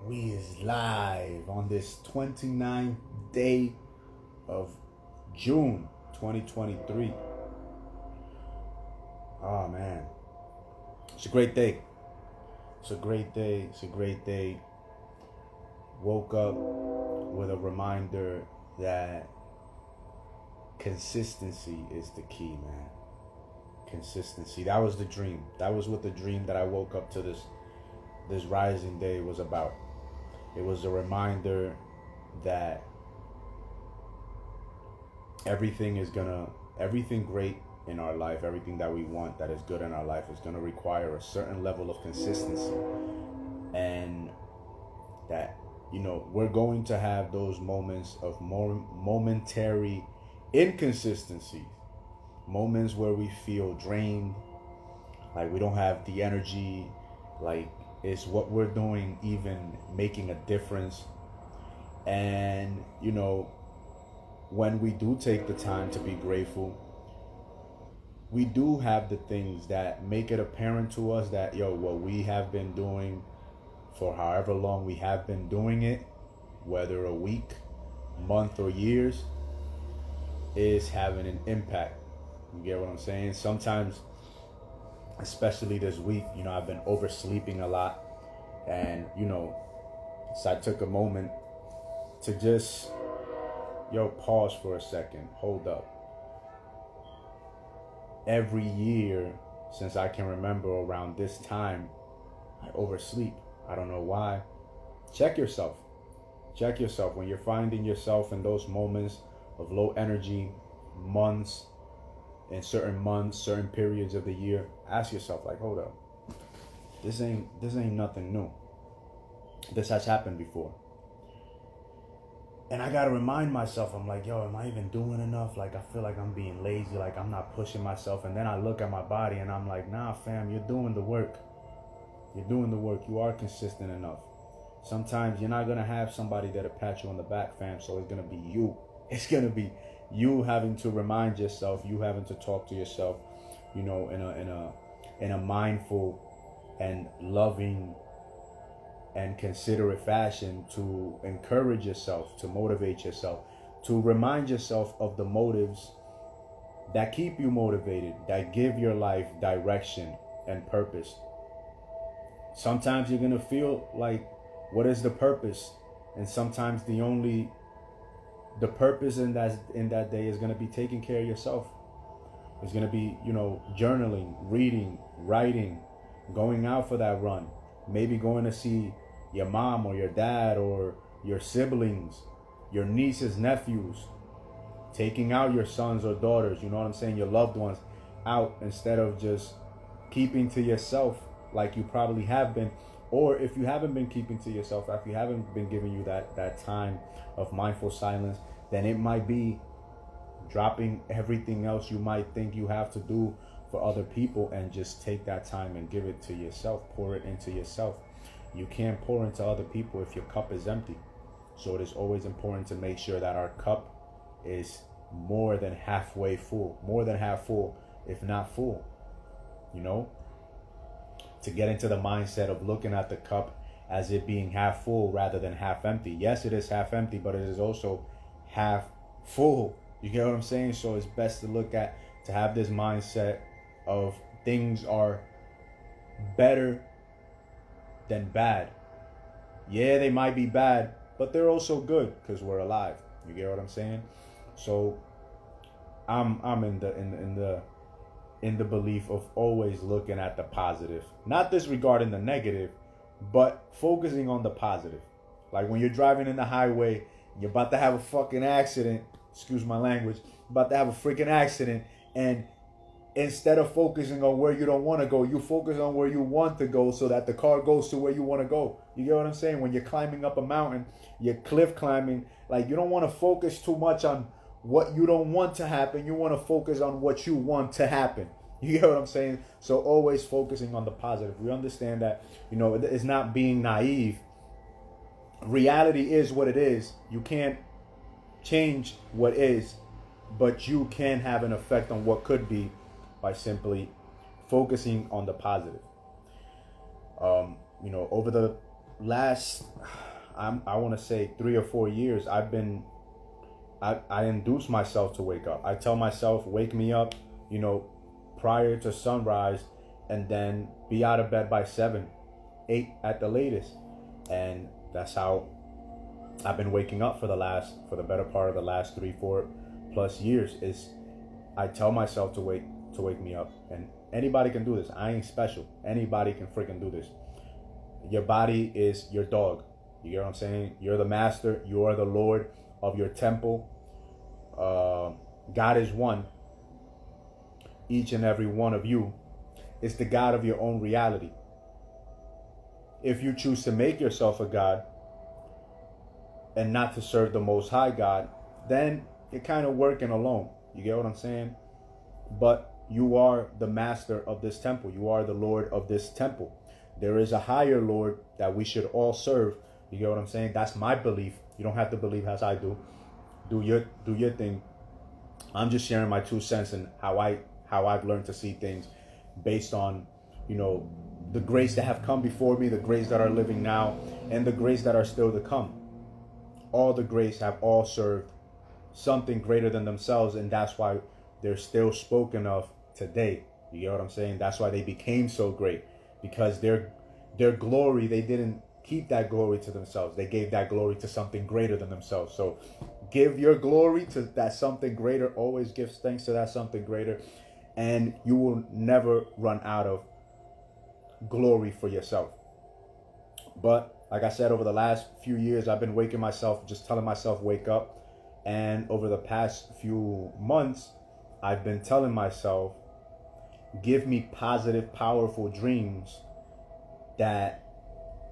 We is live on this 29th day of June 2023. Oh man. It's a great day. It's a great day. It's a great day. Woke up with a reminder that consistency is the key, man. Consistency. That was the dream. That was what the dream that I woke up to this rising day was about. It was a reminder that everything great in our life, everything that we want that is good in our life is going to require a certain level of consistency. And that, we're going to have those moments of more momentary inconsistencies, moments where we feel drained, like we don't have the energy, like is what we're doing even making a difference? And when we do take the time to be grateful, we do have the things that make it apparent to us that what we have been doing for however long we have been doing it, whether a week, month, or years, is having an impact. You get what I'm saying? Sometimes, especially this week, I've been oversleeping a lot, and so I took a moment to just pause for a second. Hold up. Every year since I can remember around this time, I oversleep. I don't know why. Check yourself when you're finding yourself in those moments of low energy months, in certain periods of the year. Ask yourself, like, hold up, this ain't nothing new. This has happened before. And I gotta remind myself, I'm like, am I even doing enough? Like, I feel like I'm being lazy, like I'm not pushing myself. And then I look at my body and I'm like, nah, fam, you're doing the work. You are consistent enough. Sometimes you're not gonna have somebody that'll pat you on the back, fam. So it's gonna be you. It's gonna be you having to remind yourself, you having to talk to yourself, in a mindful and loving and considerate fashion, to encourage yourself, to motivate yourself, to remind yourself of the motives that keep you motivated, that give your life direction and purpose. Sometimes you're gonna feel like, what is the purpose? And sometimes the purpose in that day is going to be taking care of yourself. It's going to be, journaling, reading, writing, going out for that run, maybe going to see your mom or your dad or your siblings, your nieces, nephews, taking out your sons or daughters, your loved ones out, instead of just keeping to yourself like you probably have been. Or if you haven't been keeping to yourself, if you haven't been giving you that time of mindful silence, then it might be dropping everything else you might think you have to do for other people and just take that time and give it to yourself, pour it into yourself. You can't pour into other people if your cup is empty. So it is always important to make sure that our cup is more than halfway full, more than half full, if not full, to get into the mindset of looking at the cup as it being half full rather than half empty. Yes, it is half empty, but it is also half full. You get what I'm saying? So it's best to have this mindset of things are better than bad. Yeah, they might be bad, but they're also good because we're alive. You get what I'm saying? So I'm in the belief of always looking at the positive, not disregarding the negative, but focusing on the positive. Like when you're driving in the highway, you're about to have a fucking accident, excuse my language, about to have a freaking accident, and instead of focusing on where you don't want to go, you focus on where you want to go so that the car goes to where you want to go. You get what I'm saying? When you're climbing up a mountain, you're cliff climbing, like you don't want to focus too much on what you don't want to happen. You want to focus on what you want to happen. You get what I'm saying? So always focusing on the positive. We understand that, it's not being naive. Reality is what it is. You can't change what is, but you can have an effect on what could be by simply focusing on the positive. Over the last, I want to say 3 or 4 years, I induce myself to wake up. I tell myself, wake me up, prior to sunrise, and then be out of bed by 7, 8 at the latest. And that's how I've been waking up for the better part of the last 3-4+ years. Is I tell myself to wake me up. And anybody can do this. I ain't special. Anybody can freaking do this. Your body is your dog. You get what I'm saying? You're the master. You are the Lord of your temple. God is one. Each and every one of you is the God of your own reality. If you choose to make yourself a God and not to serve the Most High God, then you're kind of working alone. You get what I'm saying? But you are the master of this temple. You are the Lord of this temple. There is a higher Lord that we should all serve. You get what I'm saying? That's my belief. You don't have to believe as I do. Do your thing. I'm just sharing my 2 cents and how I've learned to see things based on, the grace that have come before me, the grace that are living now, and the grace that are still to come. All the grace have all served something greater than themselves, and that's why they're still spoken of today. You get what I'm saying? That's why they became so great, because their glory, they didn't keep that glory to themselves. They gave that glory to something greater than themselves. So give your glory to that something greater. Always give thanks to that something greater, and you will never run out of glory for yourself. But like I said, over the last few years, I've been waking myself, just telling myself, wake up. And over the past few months, I've been telling myself, give me positive, powerful dreams that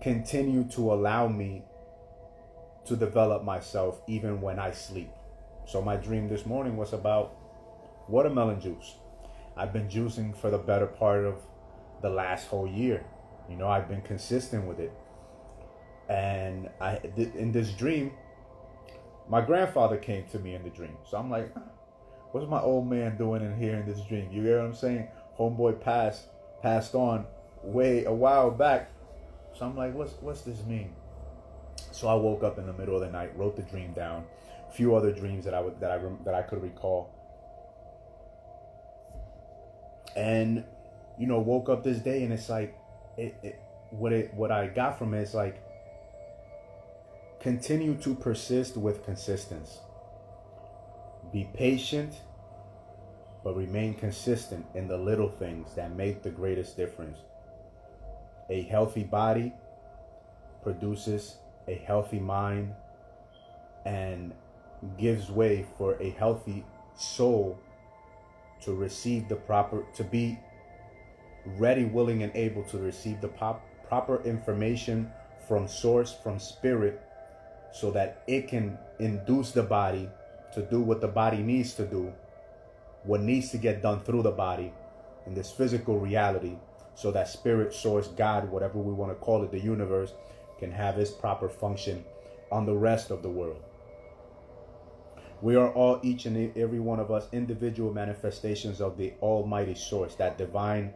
continue to allow me to develop myself even when I sleep. So my dream this morning was about watermelon juice. I've been juicing for the better part of the last whole year. I've been consistent with it. And in this dream, my grandfather came to me in the dream. So I'm like, what's my old man doing in here in this dream? You hear what I'm saying? Homeboy passed on a while back. So I'm like, what's this mean? So I woke up in the middle of the night, wrote the dream down, a few other dreams that I could recall, and woke up this day, and it's like what I got from it is like, continue to persist with consistency. Be patient, but remain consistent in the little things that make the greatest difference. A healthy body produces a healthy mind and gives way for a healthy soul to receive to be ready, willing, and able to receive the proper information from source, from spirit, so that it can induce the body to do what the body needs to do, what needs to get done through the body in this physical reality, so that spirit, source, God, whatever we want to call it, the universe, can have its proper function on the rest of the world. We are all, each and every one of us, individual manifestations of the Almighty Source, that divine,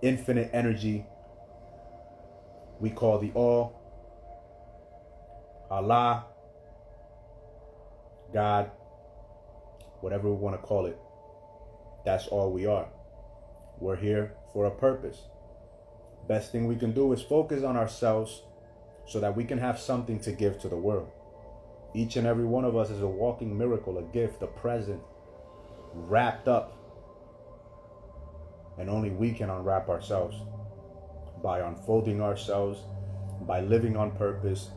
infinite energy we call the All, Allah, God, whatever we want to call it. That's all we are. We're here for a purpose. Best thing we can do is focus on ourselves so that we can have something to give to the world. Each and every one of us is a walking miracle, a gift, a present, wrapped up. And only we can unwrap ourselves by unfolding ourselves, by living on purpose,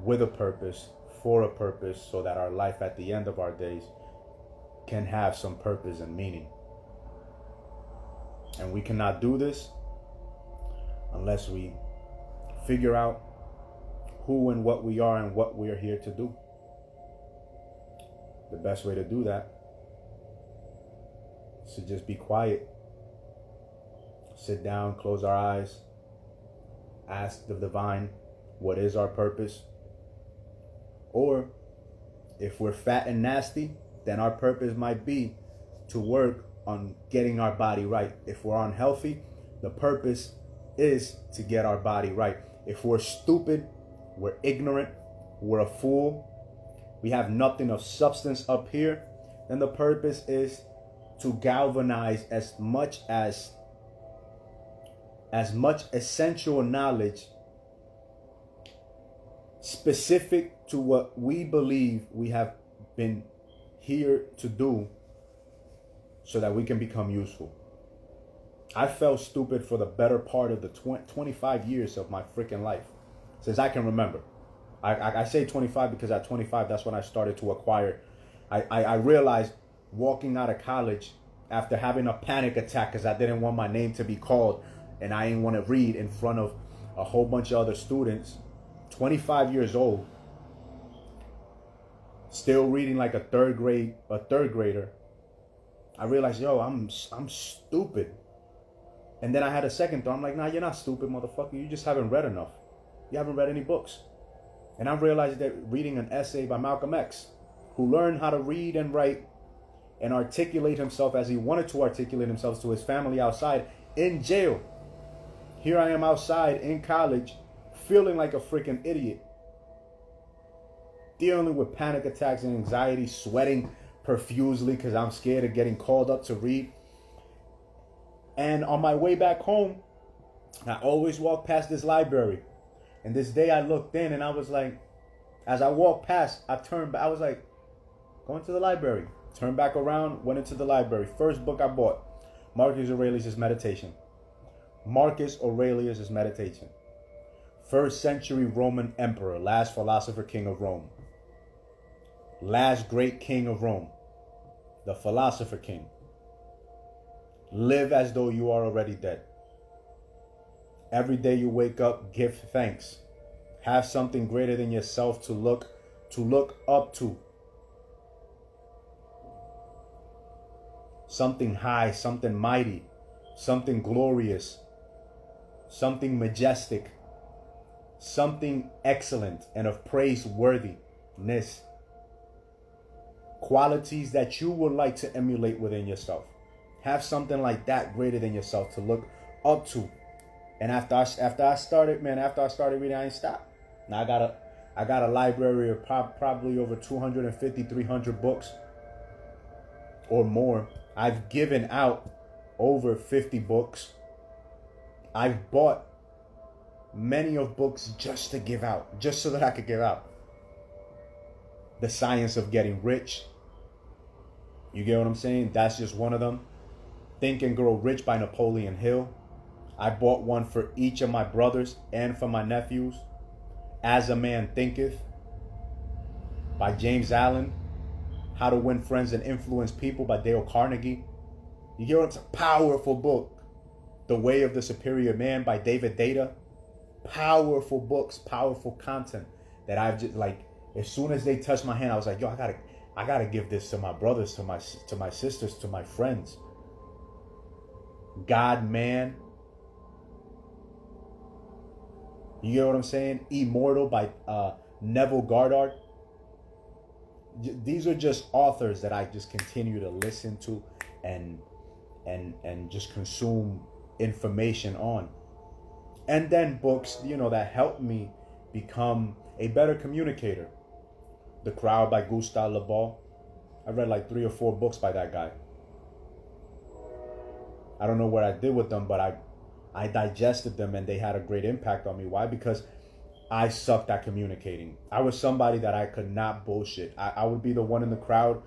with a purpose, for a purpose, so that our life at the end of our days can have some purpose and meaning. And we cannot do this unless we figure out who and what we are and what we are here to do. The best way to do that is to just be quiet. Sit down, close our eyes, ask the divine, what is our purpose? Or if we're fat and nasty, then our purpose might be to work on getting our body right. If we're unhealthy, the purpose is to get our body right. If we're stupid, we're ignorant, we're a fool, we have nothing of substance up here, then the purpose is to galvanize as much essential knowledge specific to what we believe we have been here to do, so that we can become useful. I felt stupid for the better part of the 25 years of my freaking life, since I can remember. I say 25 because at 25, that's when I started to acquire. I realized walking out of college after having a panic attack because I didn't want my name to be called and I didn't want to read in front of a whole bunch of other students, 25 years old, still reading like a third grader. I realized, yo, I'm stupid. And then I had a second thought. I'm like, nah, you're not stupid, motherfucker. You just haven't read enough. You haven't read any books. And I realized that reading an essay by Malcolm X, who learned how to read and write and articulate himself as he wanted to articulate himself to his family outside in jail. Here I am outside in college, feeling like a freaking idiot, dealing with panic attacks and anxiety, sweating profusely because I'm scared of getting called up to read. And on my way back home, I always walk past this library. And this day I looked in and I was like, as I walked past, I turned back. I was like, going to the library. Turned back around, went into the library. First book I bought, Marcus Aurelius' Meditation. Marcus Aurelius' Meditation. 1st century Roman emperor, last philosopher king of Rome. Last great king of Rome. The philosopher king. Live as though you are already dead. Every day you wake up, give thanks. Have something greater than yourself to look up to. Something high, something mighty, something glorious, something majestic, something excellent and of praiseworthiness. Qualities that you would like to emulate within yourself. Have something like that greater than yourself to look up to. And after I started reading, I ain't stopped. Now I got a library of probably over 250, 300 books or more. I've given out over 50 books. I've bought many of books just to give out, just so that I could give out. The Science of Getting Rich. You get what I'm saying? That's just one of them. Think and Grow Rich by Napoleon Hill. I bought one for each of my brothers and for my nephews. As a Man Thinketh by James Allen. How to Win Friends and Influence People by Dale Carnegie. You get what it's a powerful book. The Way of the Superior Man by David Deida. Powerful books, powerful content that I've just like, as soon as they touched my hand, I was like, yo, I gotta give this to my brothers, to my sisters, to my friends. God Man. You get what I'm saying? Immortal by Neville Goddard. These are just authors that I just continue to listen to and just consume information on. And then books, that help me become a better communicator. The Crowd by Gustave Le Bon. I read like 3 or 4 books by that guy. I don't know what I did with them, but I digested them and they had a great impact on me. Why? Because I sucked at communicating. I was somebody that I could not bullshit. I would be the one in the crowd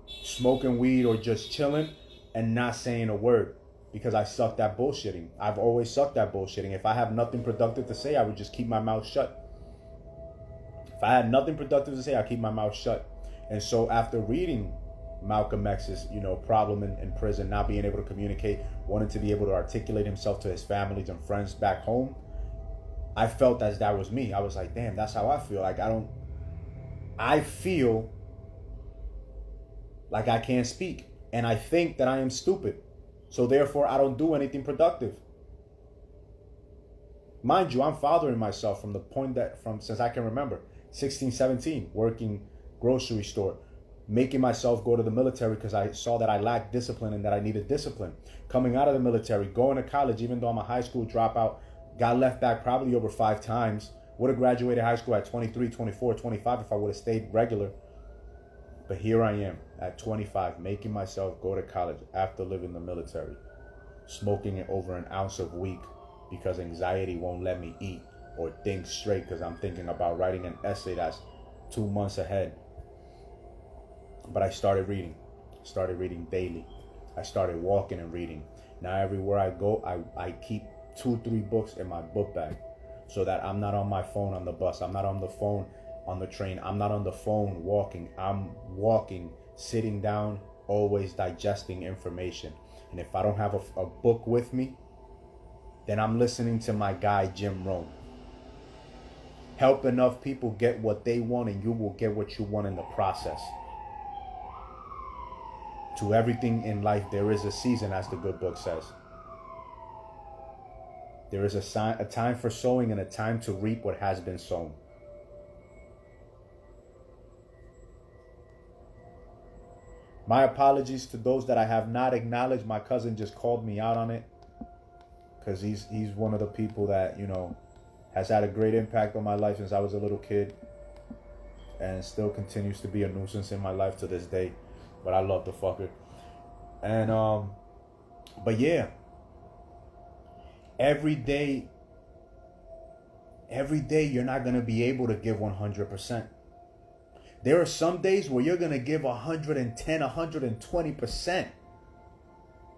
smoking weed or just chilling and not saying a word because I sucked at bullshitting. I've always sucked at bullshitting. If I have nothing productive to say, I would just keep my mouth shut. If I had nothing productive to say, I'd keep my mouth shut. And so after reading Malcolm X's, problem in prison, not being able to communicate, wanting to be able to articulate himself to his families and friends back home, I felt as that was me. I was like, damn, that's how I feel. Like I feel like I can't speak. And I think that I am stupid. So therefore, I don't do anything productive. Mind you, I'm fathering myself from the point since I can remember, 16, 17, working grocery store, making myself go to the military because I saw that I lacked discipline and that I needed discipline. Coming out of the military, going to college, even though I'm a high school dropout, Got left back probably over 5 times. Would have graduated high school at 23, 24, 25 if I would have stayed regular. But here I am at 25, making myself go to college after living the military, smoking over an ounce of weed because anxiety won't let me eat or think straight because I'm thinking about writing an essay that's 2 months ahead. But I started reading daily. I started walking and reading. Now everywhere I go, I keep 2-3 books in my book bag so that I'm not on my phone on the bus. I'm not on the phone on the train. I'm not on the phone walking. I'm walking, sitting down, always digesting information. And if I don't have a book with me, then I'm listening to my guy, Jim Rohn. Help enough people get what they want and you will get what you want in the process. To everything in life, there is a season, as the good book says. There is a time for sowing and a time to reap what has been sown. My apologies to those that I have not acknowledged. My cousin just called me out on it because he's one of the people that, you know, has had a great impact on my life since I was a little kid and still continues to be a nuisance in my life to this day. But I love the fucker. And, but yeah, every day you're not going to be able to give 100%. There are some days where you're going to give 110, 120%.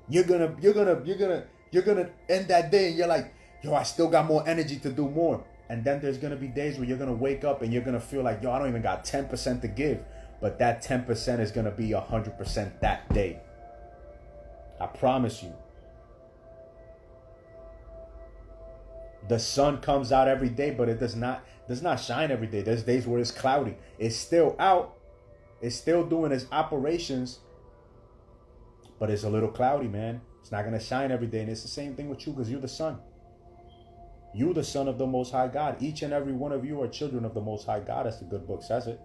You're going to end that day and you're like, yo, I still got more energy to do more. And then there's going to be days where you're going to wake up and you're going to feel like, yo, I don't even got 10% to give. But that 10% is going to be 100% that day. I promise you. The sun comes out every day, but it does not shine every day. There's days where it's cloudy. It's still out. It's still doing its operations. But it's a little cloudy, man. It's not going to shine every day. And it's the same thing with you because you're the son. You're the son of the Most High God. Each and every one of you are children of the Most High God, as the good book says it.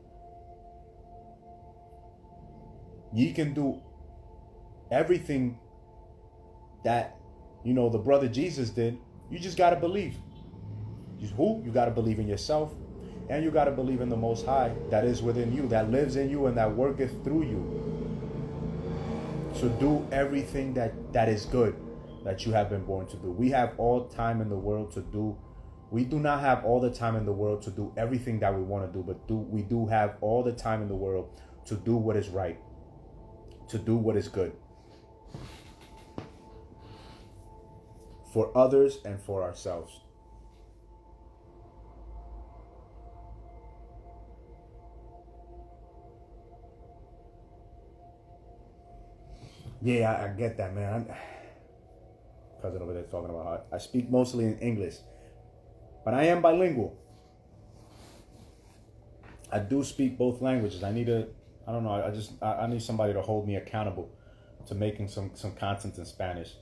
You can do everything that, you know, the brother Jesus did. You just got to believe. You got to believe in yourself, and you got to believe in the Most High that is within you, that lives in you, and that worketh through you. So do everything that is good that you have been born to do. We have all time in the world to do. We do not have all the time in the world to do everything that we want to do, but we do have all the time in the world to do what is right, to do what is good. For others and for ourselves. Yeah, I get that, man. Cousin over there talking about how I speak mostly in English, but I am bilingual. I do speak both languages. I need I need somebody to hold me accountable to making some content in Spanish.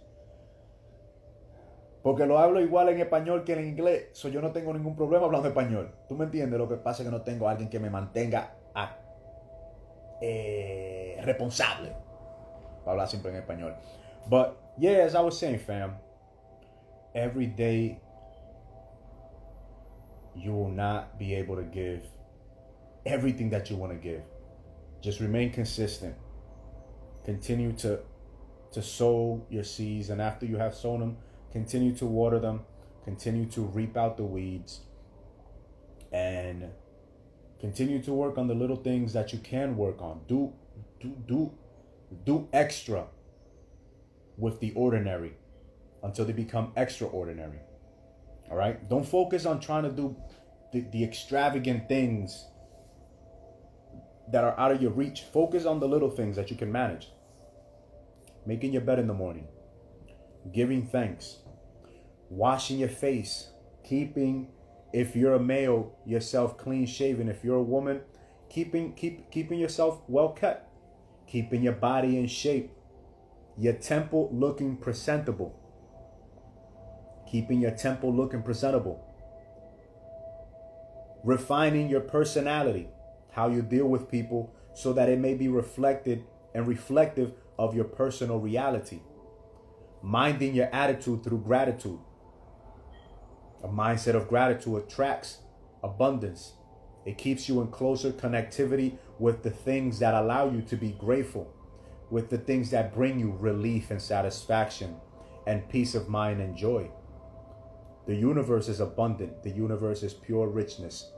Porque lo hablo igual en español que en inglés. So yo no tengo ningún problema hablando español. ¿Tú me entiendes? Lo que pasa es que no tengo a alguien que me mantenga responsable para hablar siempre en español. But yeah, as I was saying, fam, every day you will not be able to give everything that you want to give. Just remain consistent. Continue to sow your seeds, and after you have sown them, continue to water them, continue to reap out the weeds, and continue to work on the little things that you can work on. Do extra with the ordinary until they become extraordinary. All right? Don't focus on trying to do the extravagant things that are out of your reach. Focus on the little things that you can manage. Making your bed in the morning, giving thanks, washing your face, keeping, if you're a male, yourself clean shaven. If you're a woman, keeping yourself well kept, keeping your body in shape, your temple looking presentable, keeping your temple looking presentable, refining your personality, how you deal with people, so that it may be reflected and reflective of your personal reality. Minding your attitude through gratitude. A mindset of gratitude attracts abundance. It keeps you in closer connectivity with the things that allow you to be grateful, with the things that bring you relief and satisfaction and peace of mind and joy. The universe is abundant. The universe is pure richness.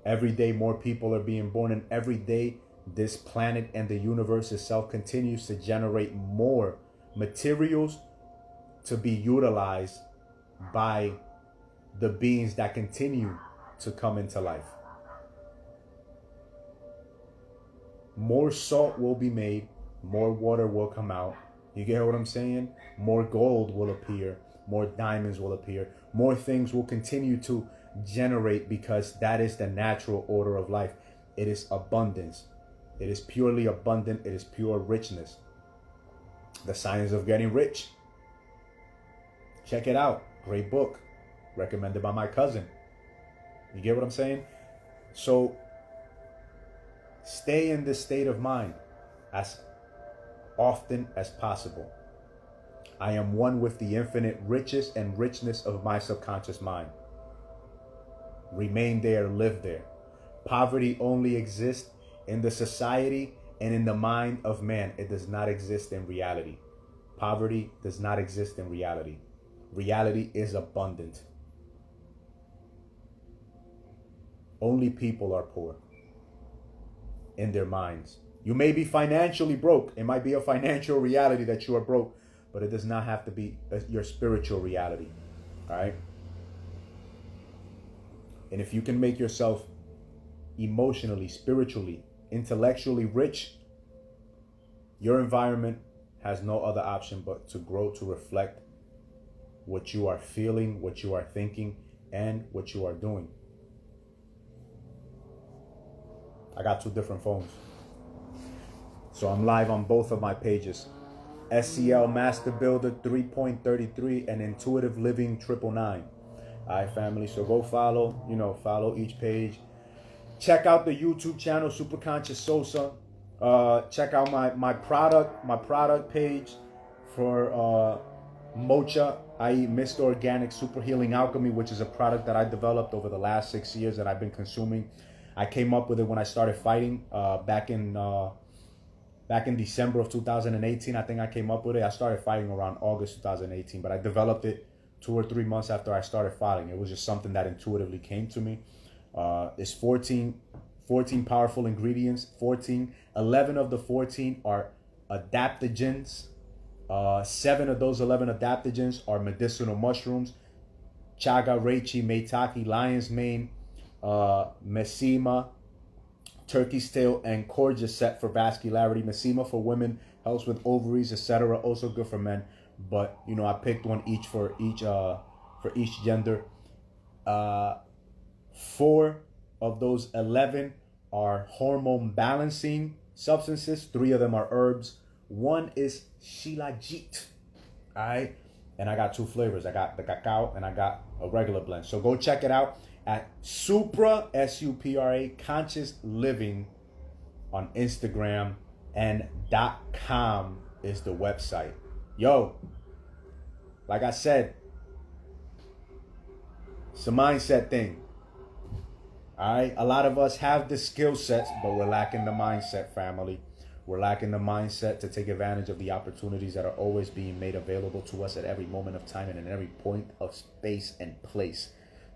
Every day more people are being born, and every day this planet and the universe itself continues to generate more materials to be utilized by the beings that continue to come into life. More salt will be made, more water will come out. You get what I'm saying? More gold will appear, more diamonds will appear, more things will continue to generate, because that is the natural order of life. It is abundance. It is purely abundant. It is pure richness. The Science of Getting Rich. Check it out. Great book. Recommended by my cousin. You get what I'm saying? So stay in this state of mind as often as possible. I am one with the infinite riches and richness of my subconscious mind. Remain there, live there. Poverty only exists in the society and in the mind of man. It does not exist in reality. Poverty does not exist in reality. Reality is abundant. Only people are poor in their minds. You may be financially broke. It might be a financial reality that you are broke, but it does not have to be your spiritual reality. All right? And if you can make yourself emotionally, spiritually, intellectually rich, your environment has no other option but to grow to reflect what you are feeling, what you are thinking, and what you are doing. I got 2 different phones, so I'm live on both of my pages. SCL Master Builder 3.33 and Intuitive Living 999. All right, family. So go follow, follow each page. Check out the YouTube channel, Super Conscious Sosa. Check out my product page for Mocha, i.e. Mr. Organic Super Healing Alchemy, which is a product that I developed over the last 6 years that I've been consuming. I came up with it when I started fighting back in December of 2018. I think I came up with it. I started fighting around August 2018, but I developed it 2 or 3 months after I started fighting. It was just something that intuitively came to me. It's 14 powerful ingredients. 11 of the 14 are adaptogens. 7 of those 11 adaptogens are medicinal mushrooms: chaga, reishi, maitake, lion's mane, mesima, turkey's tail, and cordyceps for vascularity. Mesima for women helps with ovaries, etc. Also good for men, but I picked one each for each gender. 4 of those 11 are hormone balancing substances. 3 of them are herbs. 1 is shilajit. All right, and I got 2 flavors. I got the cacao and I got a regular blend. So go check it out at Supra, SUPRA, Conscious Living on Instagram, and .com is the website. Yo, like I said, it's a mindset thing. All right, a lot of us have the skill sets, but we're lacking the mindset, family. We're lacking the mindset to take advantage of the opportunities that are always being made available to us at every moment of time and in every point of space and place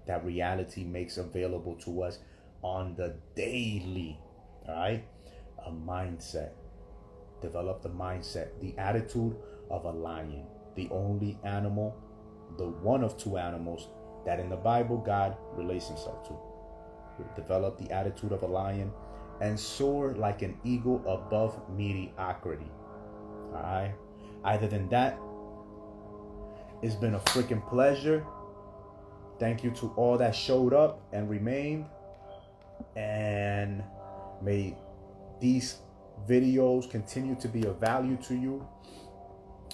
that reality makes available to us on the daily. All right, a mindset. Develop the mindset, the attitude of a lion, the only animal, the one of 2 animals that in the Bible God relates himself to. Develop the attitude of a lion and soar like an eagle above mediocrity. All right. Other than that, it's been a freaking pleasure. Thank you to all that showed up and remained. And may these videos continue to be of value to you,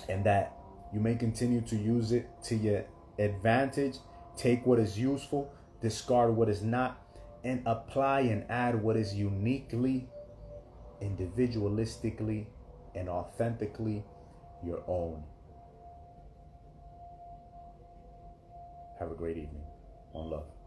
and that you may continue to use it to your advantage. Take what is useful, discard what is not, and apply and add what is uniquely, individualistically, and authentically your own. Have a great evening. One love.